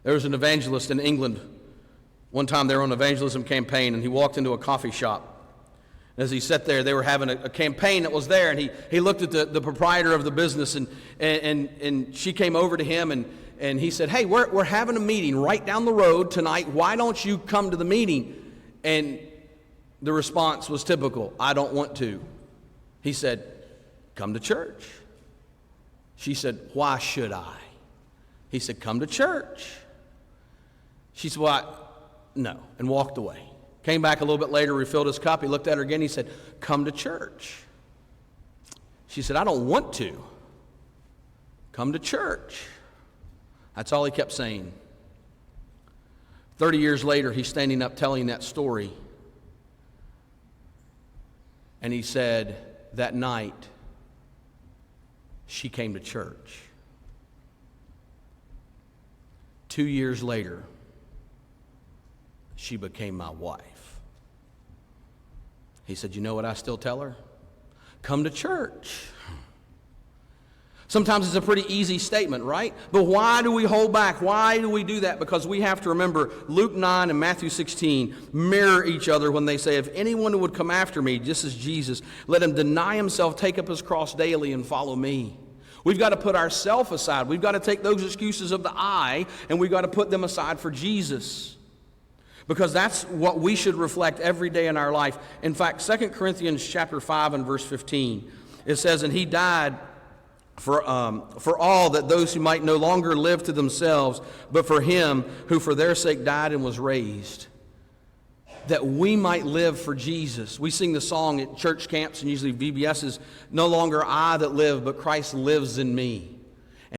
There was an evangelist in England. One time they were on an evangelism campaign, and he walked into a coffee shop. As he sat there, they were having a campaign that was there, and he looked at the proprietor of the business, and she came over to him, and he said, "Hey, we're having a meeting right down the road tonight. Why don't you come to the meeting?" And the response was typical, "I don't want to." He said, "Come to church." She said, "Why should I?" He said, "Come to church." She said, "Well, no," and walked away. Came back a little bit later, refilled his cup. He looked at her again. He said, "Come to church." She said, "I don't want to." "Come to church." That's all he kept saying. 30 years later, he's standing up telling that story. And he said, that night, she came to church. 2 years later, she became my wife. He said, "You know what I still tell her? Come to church." Sometimes it's a pretty easy statement, right? But why do we hold back? Why do we do that? Because we have to remember Luke 9 and Matthew 16 mirror each other when they say, "If anyone would come after me, just as Jesus, let him deny himself, take up his cross daily, and follow me." We've got to put ourselves aside. We've got to take those excuses of the I, and we've got to put them aside for Jesus. Because that's what we should reflect every day in our life. In fact, 2 Corinthians chapter 5 and verse 15, it says, "And he died for all, that those who might no longer live to themselves, but for him who for their sake died and was raised, that we might live for Jesus." We sing the song at church camps and usually VBS's, "No longer I that live, but Christ lives in me."